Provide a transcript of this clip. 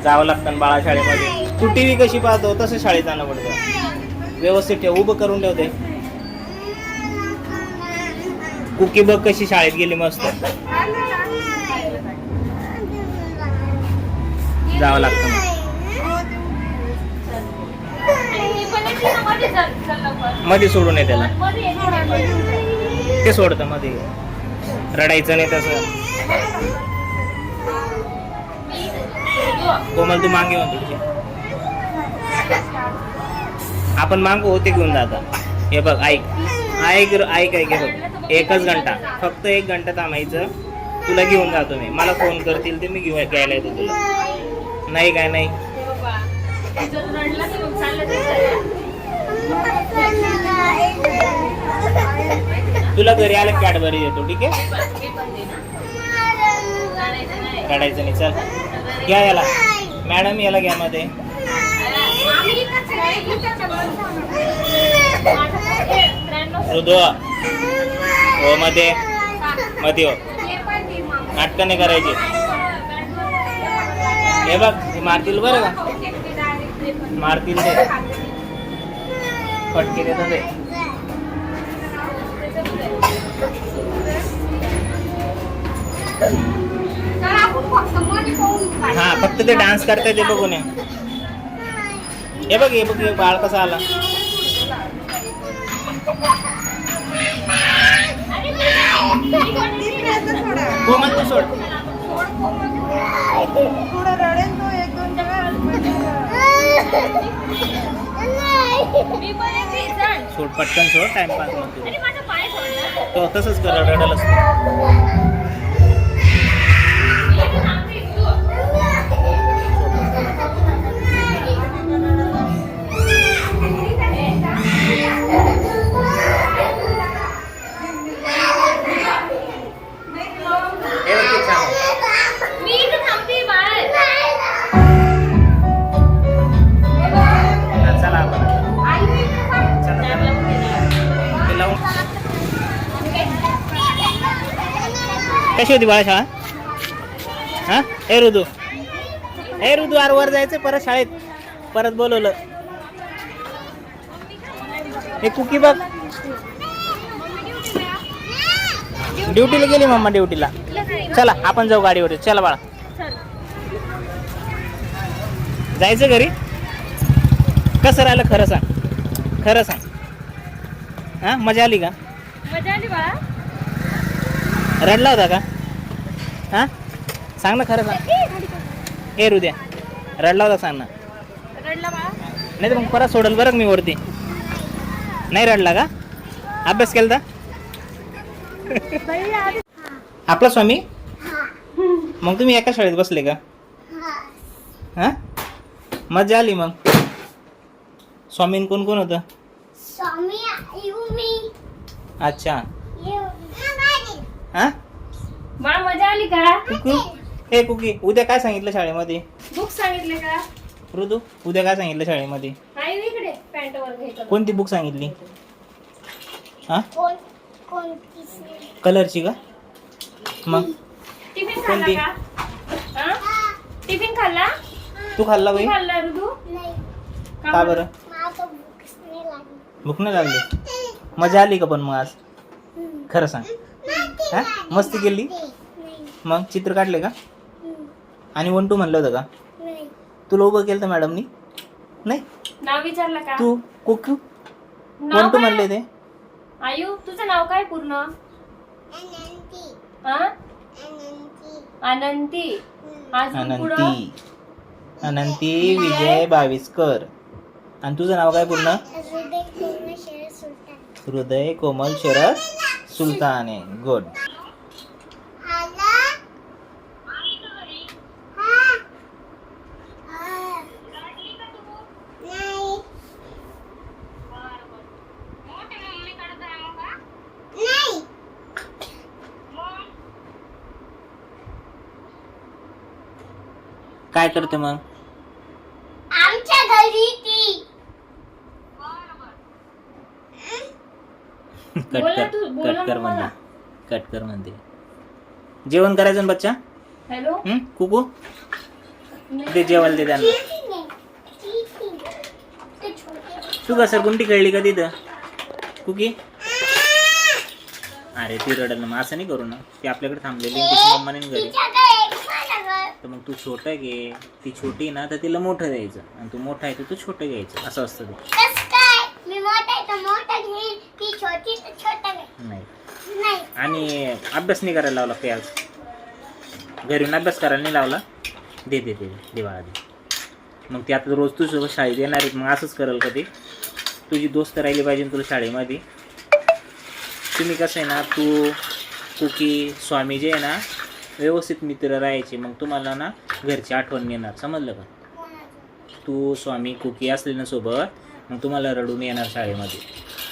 जावं लागतं बाळा शाळेमध्ये. तू टीव्ही कशी पाहतो तसं शाळेत जाणं पडतं. व्यवस्थित ठेव, उभं करून ठेवते. कुकी बघ कशी शाळेत गेली मस्त. जावं लागतं मध्ये सोडून ये त्याला. ते सोडतं मध्ये, रडायचं नाही तसं. कोमल तू मागे म्हणतो, आपण मागू ते घेऊन जातात. हे बघ ऐक ऐक ऐक ऐक, हे बघ 1च घंटा, फक्त 1 घंटा थांबायचं. तुला घेऊन जातो मी, मला फोन करतील ते मी घ्यायला येतो तुला. नाही काय नाही, तुला घरी आलं कॅडबरी देतो, ठीक आहे. काढायचं नाही, चल घ्या याला. मॅडम याला घ्या मध्ये. ऋतू हो मध्ये मध्ये हो, नाटकं नाही करायची. हे बघ मारतील बरं का, मारतील ते, फटके देतात ते. हा फक्त ते डान्स करताय ते बघून. हे बघ हे बघ, हे बाळ कसं आला. कोमल तू सोड. सोड पटकन सोड, टाइमपास म्हणतो तो. तसंच कर, रडल असतो. कशी होती बाळा शाळा? हा हे ऋतू, हे ऋतू आर वर जायचं परत शाळेत, परत बोलवलं. हे कुकी बघ, ड्युटीला गेली मम्मा, ड्युटीला. चला आपण जाऊ गाडीवर. चला बाळा, जायचं घरी. कसं राहिलं खरं सांग, खरं सांग. हा मजा आली का? मजा आली बाळा. रडला होता का? हा सांग ना, खरं सांग. हे हृदया रडला होता, सांग ना. रडला बाळा? नाही तर मग परत सोडल बरं मी वरती. नाही रडला का? अभ्यास केला आपला स्वामी? मग तुम्ही एका शाळेत बसले का? हा मजा आली मग. स्वामीन कोण कोण होतं? अच्छा. हा बाळा मजा आली का? कुकी, हे कुकी उद्या काय सांगितलं शाळेमध्ये? बुक सांगितले का? ऋतू उद्या काय सांगितलं शाळेमध्ये? आई इकडे पॅन्ट वर घे. कोणती बुक सांगितली? हा कलरची का? मग टिफिन खाल्ला कोणती? का? हा? टिफिन खाल्ला? तू खाल्ला बाई? खाल्ला ऋतू? का बरं? भूक नाही लागली? मजा आली का पण मग आज? खरं सांग. हा मस्ती केली? मग चित्र काढले का? आणि 1 2 म्हणलं होतं का? तुला उभं केलं तर मॅडमनी? नाही. नाव विचारलं का? तू कुकू 1 2 म्हणले ते. आयु तुझं नाव काय पूर्ण? हा? अनंती. अजून पुढं? अनंती, अनंती विजय बाविस्कर. आणि तुझं नाव काय पूर्ण? हृदय कोमल शरद सुलताने. गुड. काय करते मग? आमच्या घरी ती कट कर म्हणते, कट कर म्हणते. जेवण करायचं ना बच्चा? हॅलो कुकू ते जेवायला दे त्यांना. तू का सर गुंटी खेळली का तिथं कुकी? अरे ती रडल ना, मग असं नाही करू ना. ती आपल्याकडे थांबलेली आहे, तिची मम्मा नाही घरी. तर मग तू छोटं घे. ती छोटी ना तर तिला मोठं द्यायचं, आणि तू मोठा आहे तर तू छोटं घ्यायचं, असं असतं ते. नाही. आणि अभ्यास नाही करायला लावला काही आज? घरून अभ्यास करायला नाही लावला? दे दे दे दे बाळा दे. मग ती आता रोज तुझं शाळेत येणार आहे, मग असंच करेल कधी. तुझी दोस्त राहिली पाहिजे तुला शाळेमध्ये. तुम्ही कसं आहे ना, तू कुकी स्वामी जे आहे ना व्यवस्थित मित्र राहायचे, मग तुम्हाला ना घरची आठवण येणार, समजलं का? तू स्वामी कुकी असले ना सोबत, मग तुम्हाला रडून येणार शाळेमध्ये.